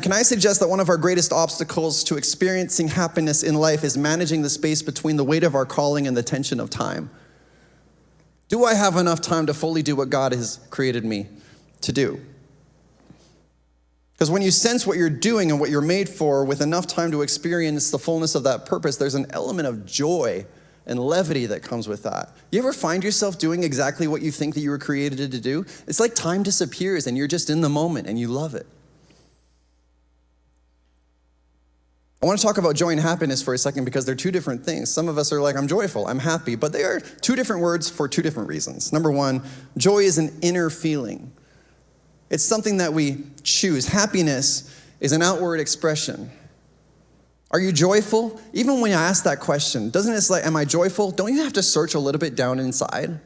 Can I suggest that one of our greatest obstacles to experiencing happiness in life is managing the space between the weight of our calling and the tension of time? Do I have enough time to fully do what God has created me to do? Because when you sense what you're doing and what you're made for with enough time to experience the fullness of that purpose, there's an element of joy and levity that comes with that. You ever find yourself doing exactly what you think that you were created to do? It's like time disappears and you're just in the moment and you love it. I want to talk about joy and happiness for a second because they're two different things. Some of us are like, I'm joyful, I'm happy, but they are two different words for two different reasons. Number one, joy is an inner feeling. It's something that we choose. Happiness is an outward expression. Are you joyful? Even when I ask that question, doesn't it like, am I joyful? Don't you have to search a little bit down inside?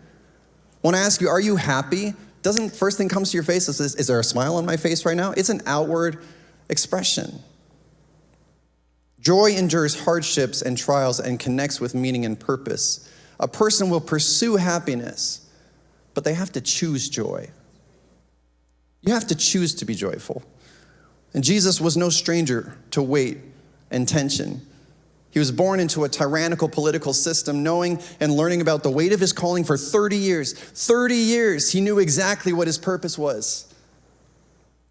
When I ask you, are you happy? Doesn't first thing comes to your face is there a smile on my face right now? It's an outward expression. Joy endures hardships and trials and connects with meaning and purpose. A person will pursue happiness, but they have to choose joy. You have to choose to be joyful. And Jesus was no stranger to weight and tension. He was born into a tyrannical political system, knowing and learning about the weight of his calling for 30 years. 30 years, he knew exactly what his purpose was,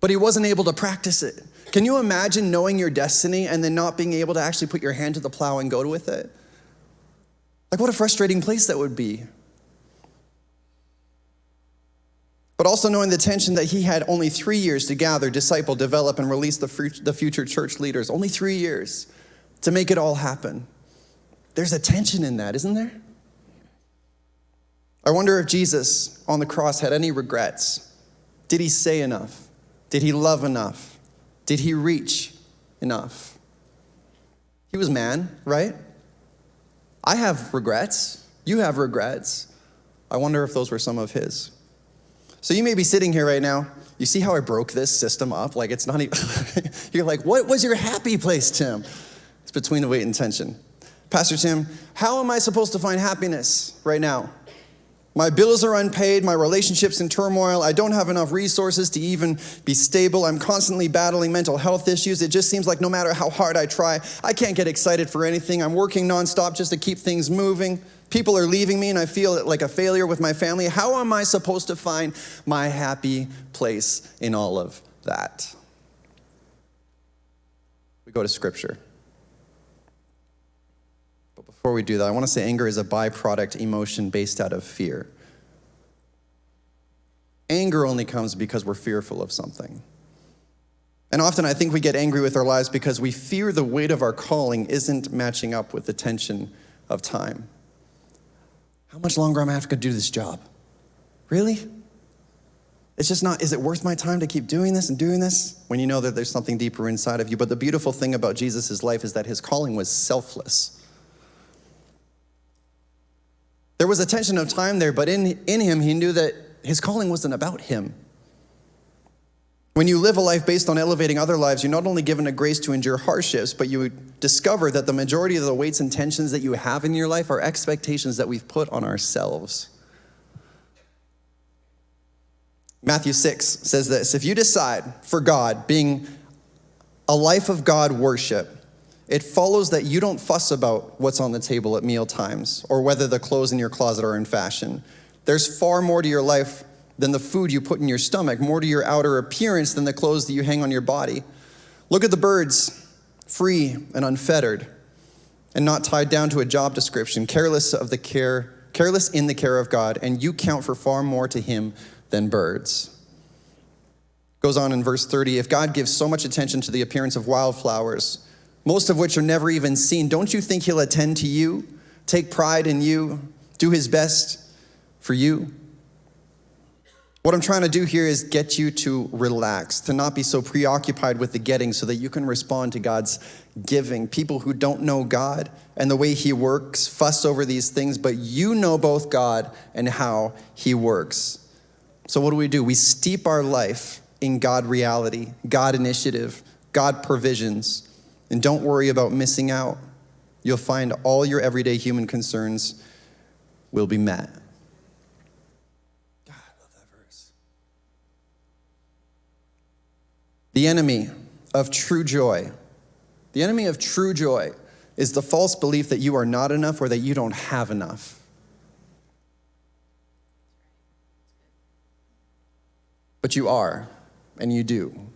but he wasn't able to practice it. Can you imagine knowing your destiny and then not being able to actually put your hand to the plow and go with it? Like, what a frustrating place that would be. But also knowing the tension that he had only 3 years to gather, disciple, develop, and release the future church leaders. Only 3 years to make it all happen. There's a tension in that, isn't there? I wonder if Jesus on the cross had any regrets. Did he say enough? Did he love enough? Did he reach enough? He was man, right? I have regrets. You have regrets. I wonder if those were some of his. So you may be sitting here right now. You see how I broke this system up? Like, it's not even, you're like, what was your happy place, Tim? It's between the weight and tension. Pastor Tim, how am I supposed to find happiness right now? My bills are unpaid, my relationship's in turmoil, I don't have enough resources to even be stable, I'm constantly battling mental health issues, it just seems like no matter how hard I try, I can't get excited for anything, I'm working nonstop just to keep things moving, people are leaving me and I feel like a failure with my family. How am I supposed to find my happy place in all of that? We go to Scripture. Before we do that, I want to say anger is a byproduct emotion based out of fear. Anger only comes because we're fearful of something. And often I think we get angry with our lives because we fear the weight of our calling isn't matching up with the tension of time. How much longer am I have to do this job? Really? It's just not, is it worth my time to keep doing this and doing this? When you know that there's something deeper inside of you. But the beautiful thing about Jesus' life is that his calling was selfless. There was a tension of time there, but in him, he knew that his calling wasn't about him. When you live a life based on elevating other lives, you're not only given a grace to endure hardships, but you discover that the majority of the weights and tensions that you have in your life are expectations that we've put on ourselves. Matthew 6 says this, if you decide for God, being a life of God worship, it follows that you don't fuss about what's on the table at meal times or whether the clothes in your closet are in fashion. There's far more to your life than the food you put in your stomach, more to your outer appearance than the clothes that you hang on your body. Look at the birds, free and unfettered and not tied down to a job description, careless in the care of God, and you count for far more to him than birds. Goes on in verse 30, if God gives so much attention to the appearance of wildflowers, most of which are never even seen, don't you think he'll attend to you, take pride in you, do his best for you? What I'm trying to do here is get you to relax, to not be so preoccupied with the getting so that you can respond to God's giving. People who don't know God and the way he works fuss over these things, but you know both God and how he works. So what do? We steep our life in God reality, God initiative, God provisions. And don't worry about missing out. You'll find all your everyday human concerns will be met. God, I love that verse. The enemy of true joy, the enemy of true joy is the false belief that you are not enough or that you don't have enough. But you are, and you do.